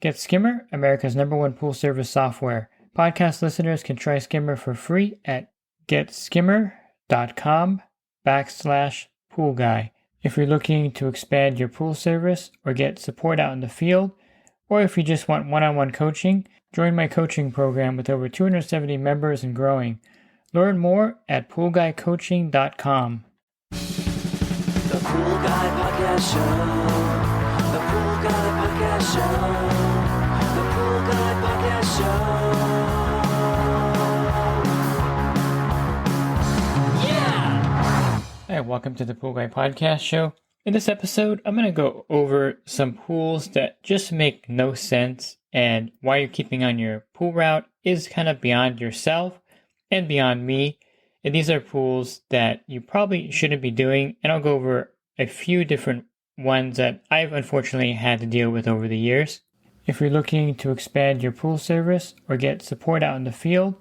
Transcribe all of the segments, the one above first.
Get Skimmer, America's #1 pool service software. Podcast listeners can try Skimmer for free at getskimmer.com/poolguy. If you're looking to expand your pool service or get support out in the field, or if you just want one-on-one coaching, join my coaching program with over 270 members and growing. Learn more at poolguycoaching.com. The Pool Guy Podcast Show. The Pool Guy Podcast Show. The Pool Guy Podcast Show. Yeah! Hi, welcome to the Pool Guy Podcast Show. In this episode, I'm going to go over some pools that just make no sense and why you're keeping on your pool route is kind of beyond yourself and beyond me. And these are pools that you probably shouldn't be doing. And I'll go over a few different ones that I've unfortunately had to deal with over the years. If you're looking to expand your pool service or get support out in the field,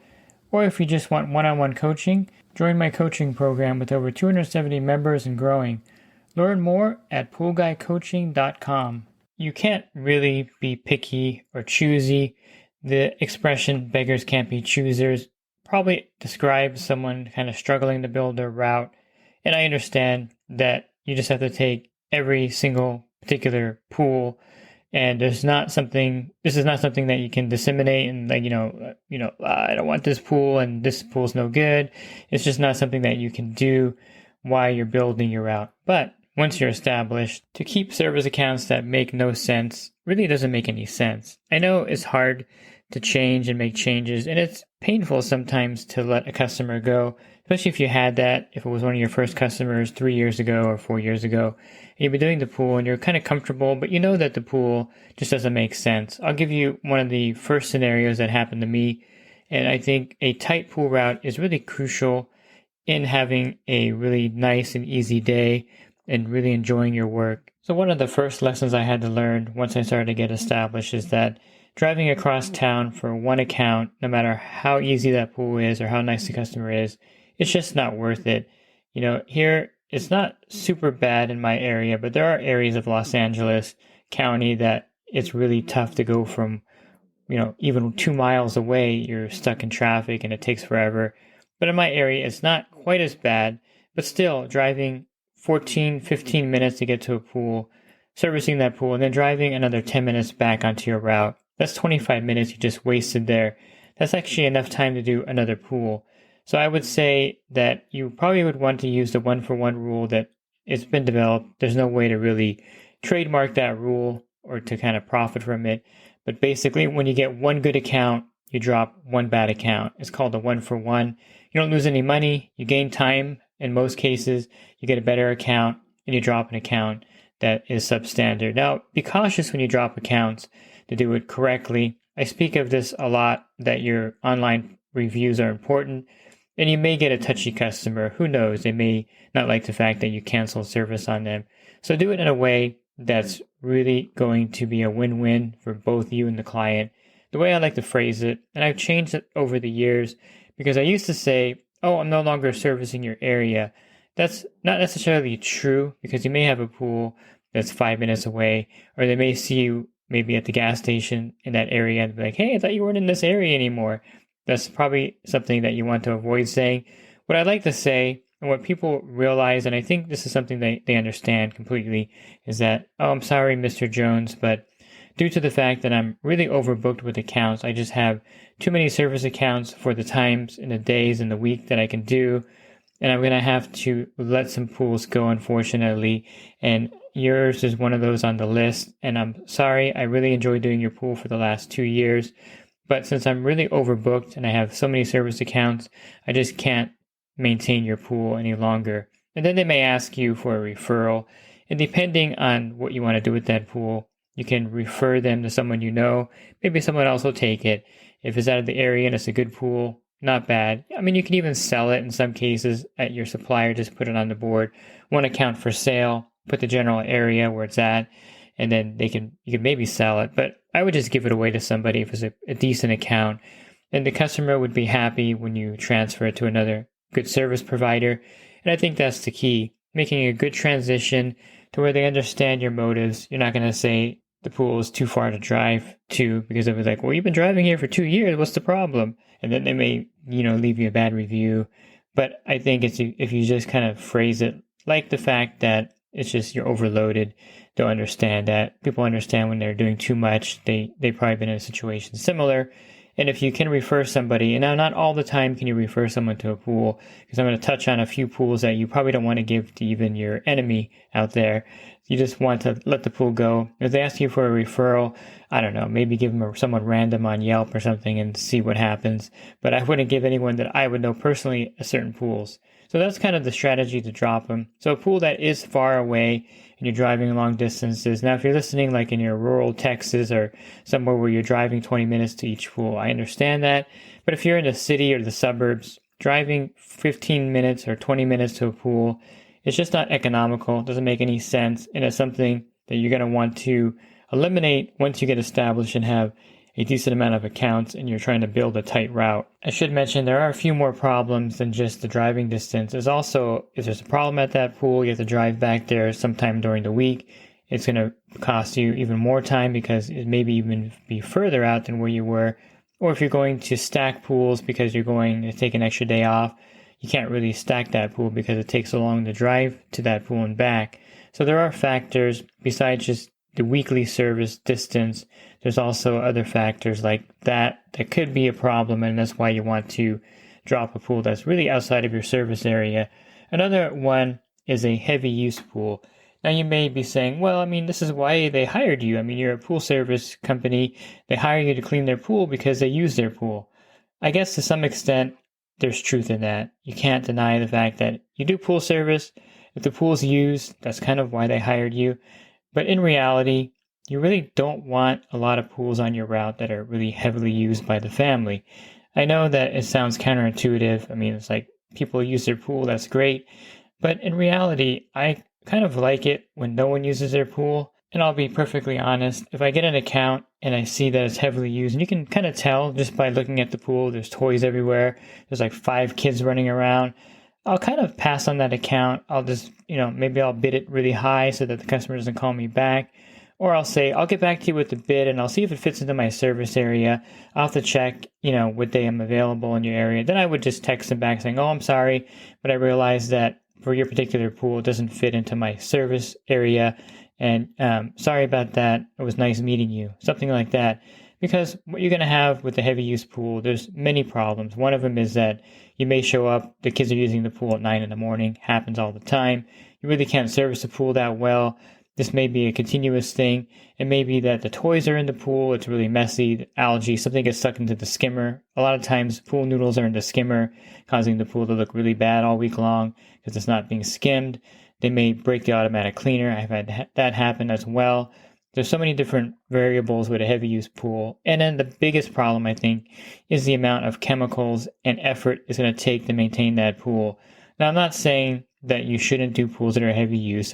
or if you just want one-on-one coaching, join my coaching program with over 270 members and growing. Learn more at poolguycoaching.com. You can't really be picky or choosy. The expression beggars can't be choosers probably describes someone kind of struggling to build their route. And I understand that you just have to take every single particular pool, and this is not something that you can disseminate and I don't want this pool and this pool's no good. It's just not something that you can do while you're building your route. But once you're established, to keep service accounts that make no sense really doesn't make any sense. I know it's hard to change and make changes, and it's painful sometimes to let a customer go, especially if it was one of your first customers 3 years ago or 4 years ago, and you've been doing the pool and you're kind of comfortable, but you know that the pool just doesn't make sense. I'll give you one of the first scenarios that happened to me, and I think a tight pool route is really crucial in having a really nice and easy day and really enjoying your work. So one of the first lessons I had to learn once I started to get established is that driving across town for one account, no matter how easy that pool is or how nice the customer is, it's just not worth it. Here it's not super bad in my area, but there are areas of Los Angeles County that it's really tough to go from, even 2 miles away, you're stuck in traffic and it takes forever. But in my area, it's not quite as bad, but still driving 14, 15 minutes to get to a pool, servicing that pool, and then driving another 10 minutes back onto your route. That's 25 minutes you just wasted there. That's actually enough time to do another pool. So I would say that you probably would want to use the 1-for-1 rule that it's been developed. There's no way to really trademark that rule or to kind of profit from it. But basically, when you get one good account, you drop one bad account. It's called the 1-for-1. You don't lose any money. You gain time. In most cases, you get a better account and you drop an account that is substandard. Now, be cautious when you drop accounts to do it correctly. I speak of this a lot, that your online reviews are important, and you may get a touchy customer. Who knows? They may not like the fact that you cancel service on them. So do it in a way that's really going to be a win-win for both you and the client. The way I like to phrase it, and I've changed it over the years, because I used to say, oh, I'm no longer servicing your area. That's not necessarily true, because you may have a pool that's 5 minutes away, or they may see you maybe at the gas station in that area and be like, hey, I thought you weren't in this area anymore. That's probably something that you want to avoid saying. What I like to say, and what people realize, and I think this is something they understand completely, is that, oh, I'm sorry, Mr. Jones, but due to the fact that I'm really overbooked with accounts, I just have too many service accounts for the times and the days and the week that I can do, and I'm going to have to let some pools go, unfortunately, and yours is one of those on the list, and I'm sorry. I really enjoyed doing your pool for the last 2 years, but since I'm really overbooked and I have so many service accounts, I just can't maintain your pool any longer. And then they may ask you for a referral, and depending on what you want to do with that pool, you can refer them to someone you know. Maybe someone else will take it. If it's out of the area and it's a good pool, not bad. I mean, you can even sell it in some cases at your supplier, just put it on the board. One account for sale, put the general area where it's at, and then you can maybe sell it. But I would just give it away to somebody if it's a decent account. And the customer would be happy when you transfer it to another good service provider. And I think that's the key, making a good transition to where they understand your motives. You're not going to say, the pool is too far to drive to, because it was like, well, you've been driving here for 2 years. What's the problem? And then they may, leave you a bad review. But I think if you just kind of phrase it like the fact that it's just you're overloaded, they'll understand that. People understand when they're doing too much. They've probably been in a situation similar. And if you can refer somebody, and now not all the time can you refer someone to a pool, because I'm going to touch on a few pools that you probably don't want to give to even your enemy out there. You just want to let the pool go. If they ask you for a referral, I don't know, maybe give them someone random on Yelp or something and see what happens. But I wouldn't give anyone that I would know personally a certain pools. So that's kind of the strategy to drop them. So a pool that is far away and you're driving long distances. Now, if you're listening like in your rural Texas or somewhere where you're driving 20 minutes to each pool, I understand that. But if you're in the city or the suburbs, driving 15 minutes or 20 minutes to a pool, it's just not economical. It doesn't make any sense. And it's something that you're going to want to eliminate once you get established and have a decent amount of accounts and you're trying to build a tight route. I should mention there are a few more problems than just the driving distance. There's also, if there's a problem at that pool, you have to drive back there sometime during the week. It's going to cost you even more time because it may even be further out than where you were. Or if you're going to stack pools because you're going to take an extra day off, you can't really stack that pool because it takes so long to drive to that pool and back. So there are factors besides just the weekly service distance. There's also other factors like that could be a problem, and that's why you want to drop a pool that's really outside of your service area. Another one is a heavy use pool. Now you may be saying, well, this is why they hired you. You're a pool service company. They hire you to clean their pool because they use their pool. I guess to some extent, there's truth in that. You can't deny the fact that you do pool service. If the pool's used, that's kind of why they hired you. But in reality, you really don't want a lot of pools on your route that are really heavily used by the family. I know that it sounds counterintuitive. It's like people use their pool, that's great. But in reality, I kind of like it when no one uses their pool. And I'll be perfectly honest, if I get an account and I see that it's heavily used, and you can kind of tell just by looking at the pool, there's toys everywhere, there's like 5 kids running around, I'll kind of pass on that account. I'll just, maybe I'll bid it really high so that the customer doesn't call me back. Or I'll say, I'll get back to you with the bid and I'll see if it fits into my service area. I'll have to check, what day I'm available in your area. Then I would just text them back saying, oh, I'm sorry, but I realized that for your particular pool, it doesn't fit into my service area. And sorry about that. It was nice meeting you. Something like that. Because what you're going to have with the heavy use pool, there's many problems. One of them is that you may show up, the kids are using the pool at 9 in the morning, happens all the time. You really can't service the pool that well. This may be a continuous thing. It may be that the toys are in the pool, it's really messy, the algae, something gets sucked into the skimmer. A lot of times pool noodles are in the skimmer, causing the pool to look really bad all week long because it's not being skimmed. They may break the automatic cleaner. I've had that happen as well. There's so many different variables with a heavy use pool. And then the biggest problem, I think, is the amount of chemicals and effort it's going to take to maintain that pool. Now, I'm not saying that you shouldn't do pools that are heavy use.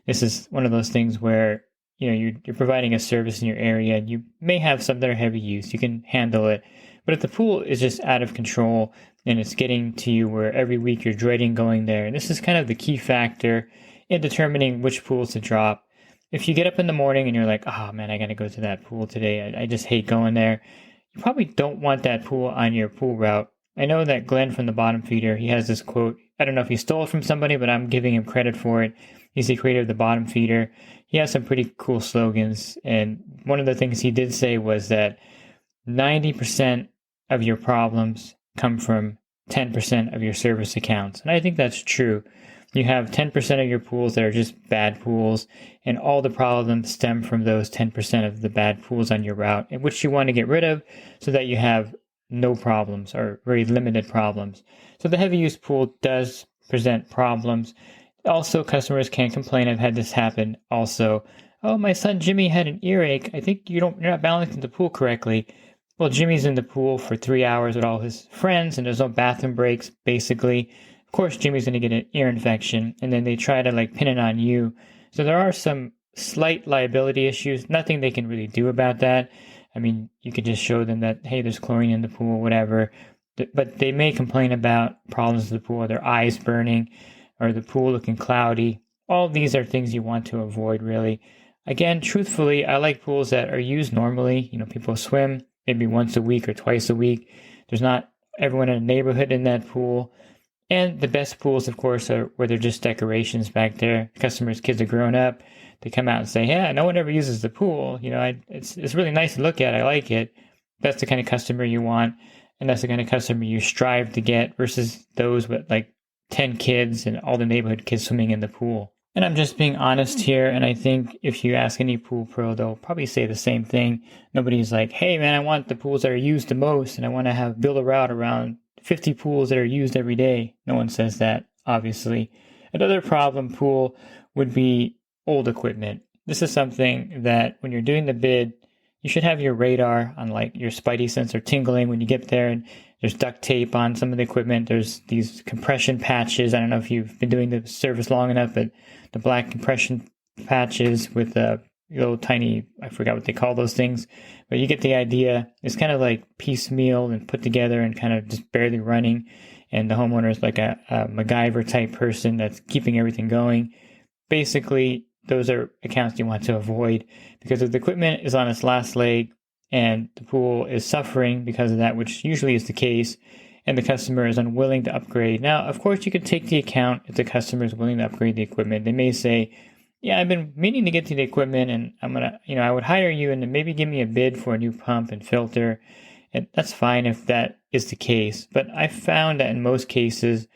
This is one of those things where, you're providing a service in your area and you may have some that are heavy use. You can handle it. But if the pool is just out of control and it's getting to you where every week you're dreading going there, and this is kind of the key factor in determining which pools to drop. If you get up in the morning and you're like, oh man, I got to go to that pool today. I just hate going there. You probably don't want that pool on your pool route. I know that Glenn from the Bottom Feeder, he has this quote. I don't know if he stole it from somebody, but I'm giving him credit for it. He's the creator of the Bottom Feeder. He has some pretty cool slogans. And one of the things he did say was that 90% of your problems come from 10% of your service accounts. And I think that's true. You have 10% of your pools that are just bad pools, and all the problems stem from those 10% of the bad pools on your route, which you want to get rid of so that you have no problems or very limited problems. So the heavy use pool does present problems. Also, customers can complain. I've had this happen also. Oh, my son Jimmy had an earache. I think you're not balancing the pool correctly. Well, Jimmy's in the pool for 3 hours with all his friends and there's no bathroom breaks, basically. Of course, Jimmy's going to get an ear infection, and then they try to pin it on you. So there are some slight liability issues. Nothing they can really do about that. You could just show them that, hey, there's chlorine in the pool, whatever. But they may complain about problems with the pool, their eyes burning, or the pool looking cloudy. All of these are things you want to avoid, really. Again, truthfully, I like pools that are used normally. People swim maybe once a week or twice a week. There's not everyone in the neighborhood in that pool. And the best pools, of course, are where they're just decorations back there. Customers' kids are grown up. They come out and say, yeah, no one ever uses the pool. It's really nice to look at. I like it. That's the kind of customer you want. And that's the kind of customer you strive to get versus those with like 10 kids and all the neighborhood kids swimming in the pool. And I'm just being honest here. And I think if you ask any pool pro, they'll probably say the same thing. Nobody's like, hey, man, I want the pools that are used the most. And I want to build a route around 50 pools that are used every day. No one says that, obviously. Another problem pool would be old equipment. This is something that when you're doing the bid, you should have your radar on, like your spidey sensor tingling when you get there, and there's duct tape on some of the equipment. There's these compression patches. I don't know if you've been doing the service long enough, but the black compression patches with the little tiny, I forgot what they call those things, but you get the idea. It's kind of like piecemeal and put together and kind of just barely running. And the homeowner is like a MacGyver type person that's keeping everything going. Basically, those are accounts you want to avoid, because if the equipment is on its last leg and the pool is suffering because of that, which usually is the case, and the customer is unwilling to upgrade. Now, of course, you could take the account if the customer is willing to upgrade the equipment. They may say, yeah, I've been meaning to get to the equipment, and I would hire you and maybe give me a bid for a new pump and filter. And that's fine if that is the case. But I found that in most cases,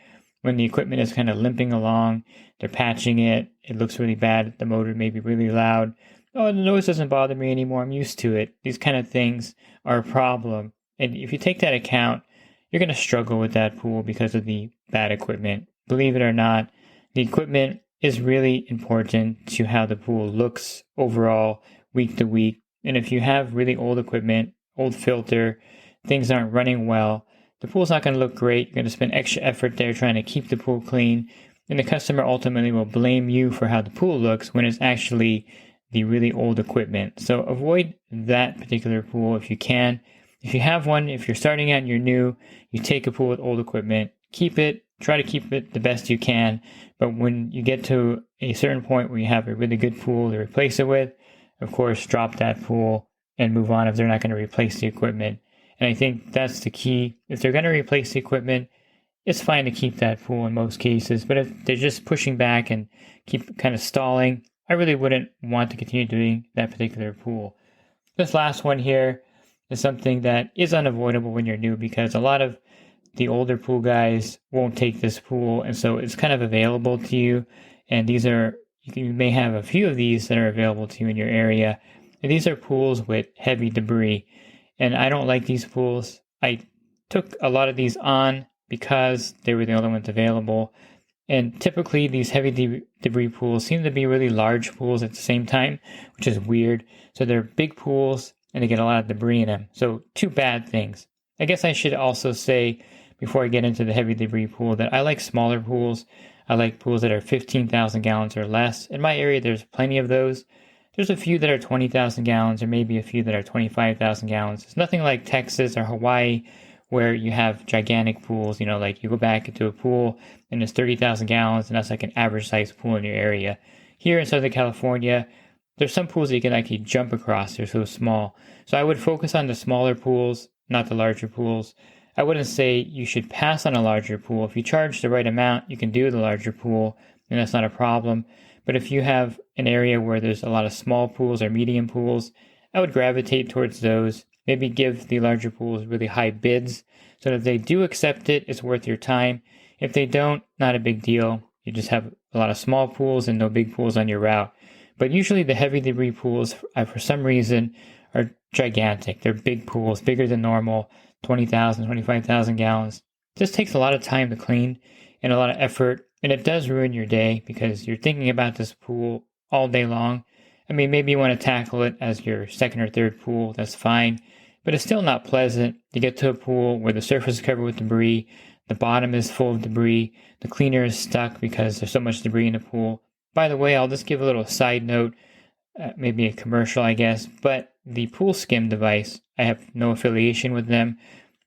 when the equipment is kind of limping along, they're patching it, it looks really bad, the motor may be really loud. Oh, the noise doesn't bother me anymore, I'm used to it. These kind of things are a problem. And if you take that account, you're going to struggle with that pool because of the bad equipment. Believe it or not, the equipment is really important to how the pool looks overall week to week. And if you have really old equipment, old filter, things aren't running well, the pool's not going to look great. You're going to spend extra effort there trying to keep the pool clean. And the customer ultimately will blame you for how the pool looks when it's actually the really old equipment. So avoid that particular pool if you can. If you have one, if you're starting out and you're new, you take a pool with old equipment, keep it, try to keep it the best you can. But when you get to a certain point where you have a really good pool to replace it with, of course, drop that pool and move on if they're not going to replace the equipment. And I think that's the key. If they're going to replace the equipment, it's fine to keep that pool in most cases. But if they're just pushing back and keep kind of stalling, I really wouldn't want to continue doing that particular pool. This last one here is something that is unavoidable when you're new, because a lot of the older pool guys won't take this pool, and so it's kind of available to you. And you may have a few of these that are available to you in your area. And these are pools with heavy debris. And I don't like these pools. I took a lot of these on because they were the only ones available. And typically these heavy debris pools seem to be really large pools at the same time, which is weird. So they're big pools and they get a lot of debris in them. So two bad things. I guess I should also say, before I get into the heavy debris pool, that I like smaller pools. I like pools that are 15,000 gallons or less. In my area, there's plenty of those. There's a few that are 20,000 gallons, or maybe a few that are 25,000 gallons. It's nothing like Texas or Hawaii, where you have gigantic pools. Like you go back into a pool and it's 30,000 gallons, and that's like an average size pool in your area. Here in Southern California, there's some pools that you can actually jump across. They're so small. So I would focus on the smaller pools, not the larger pools. I wouldn't say you should pass on a larger pool. If you charge the right amount, you can do the larger pool, and that's not a problem. But if you have an area where there's a lot of small pools or medium pools, I would gravitate towards those. Maybe give the larger pools really high bids, so that if they do accept it, it's worth your time. If they don't, not a big deal. You just have a lot of small pools and no big pools on your route. But usually the heavy debris pools, for some reason, are gigantic. They're big pools, bigger than normal, 20,000, 25,000 gallons. It just takes a lot of time to clean and a lot of effort. And it does ruin your day because you're thinking about this pool all day long. I mean, maybe you want to tackle it as your second or third pool. That's fine. But it's still not pleasant to get to a pool where the surface is covered with debris, the bottom is full of debris, the cleaner is stuck because there's so much debris in the pool. By the way, I'll just give a little side note, maybe a commercial, I guess, but the pool skim device, I have no affiliation with them,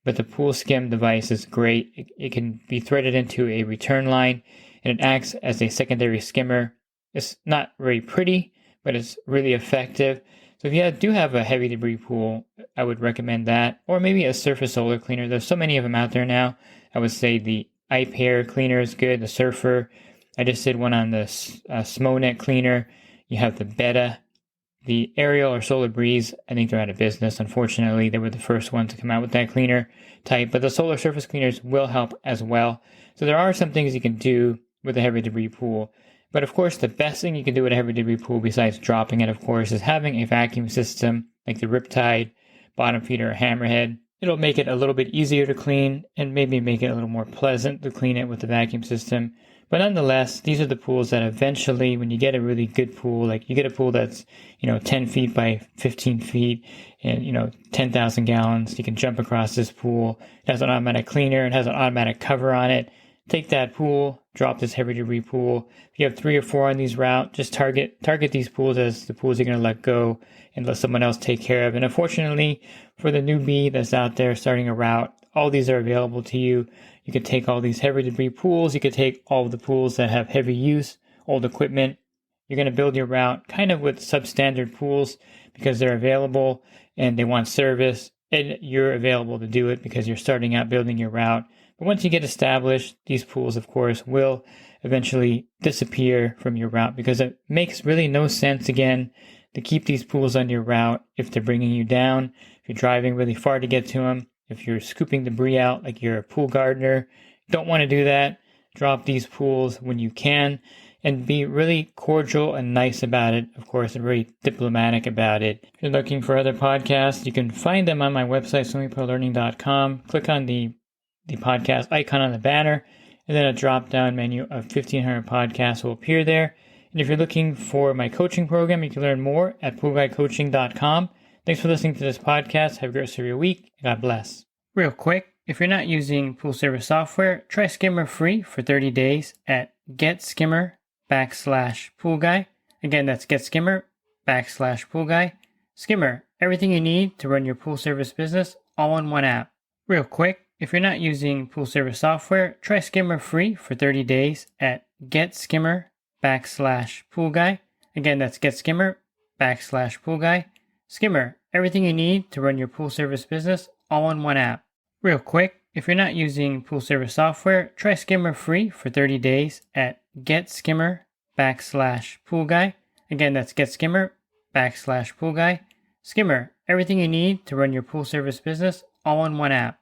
but the pool skim device is great. It can be threaded into a return line, and it acts as a secondary skimmer. It's not very pretty, but it's really effective. So if you do have a heavy debris pool, I would recommend that, or maybe a surface solar cleaner. There's so many of them out there now. I would say the iPair cleaner is good, the Surfer. I just did one on the Smonet cleaner. You have the Beta, the Aerial or Solar Breeze. I think they're out of business. Unfortunately, they were the first ones to come out with that cleaner type, but the solar surface cleaners will help as well. So there are some things you can do with a heavy debris pool. But of course, the best thing you can do with a heavy debris pool, besides dropping it, of course, is having a vacuum system like the Riptide, Bottom Feeder, or Hammerhead. It'll make it a little bit easier to clean and maybe make it a little more pleasant to clean it with the vacuum system. But nonetheless, these are the pools that eventually, when you get a really good pool, like you get a pool that's, 10 feet by 15 feet and, 10,000 gallons, you can jump across this pool. It has an automatic cleaner. It has an automatic cover on it. Take that pool, drop this heavy debris pool. If you have 3 or 4 on these route, just target these pools as the pools you're going to let go and let someone else take care of. And unfortunately, for the newbie that's out there starting a route, all these are available to you. You could take all these heavy debris pools. You could take all of the pools that have heavy use, old equipment. You're going to build your route kind of with substandard pools because they're available and they want service, and you're available to do it because you're starting out building your route. But once you get established, these pools, of course, will eventually disappear from your route because it makes really no sense, again, to keep these pools on your route if they're bringing you down, if you're driving really far to get to them, if you're scooping debris out like you're a pool gardener. Don't want to do that. Drop these pools when you can and be really cordial and nice about it, of course, and very diplomatic about it. If you're looking for other podcasts, you can find them on my website, swimmingpoollearning.com. Click on the podcast icon on the banner, and then a drop-down menu of 1,500 podcasts will appear there. And if you're looking for my coaching program, you can learn more at poolguycoaching.com. Thanks for listening to this podcast. Have a great rest of your week. God bless. Real quick, if you're not using pool service software, try Skimmer free for 30 days at getskimmer.com/poolguy. Again, that's getskimmer.com/poolguy. Skimmer, everything you need to run your pool service business all in one app. Real quick, if you're not using pool service software, try Skimmer free for 30 days at getskimmer.com/poolguy. Again, that's getskimmer.com/poolguy. Skimmer, everything you need to run your pool service business all in one app. Real quick, if you're not using pool service software, try Skimmer free for 30 days at getskimmer.com/poolguy. Again, that's getskimmer.com/poolguy. Skimmer, everything you need to run your pool service business all in one app.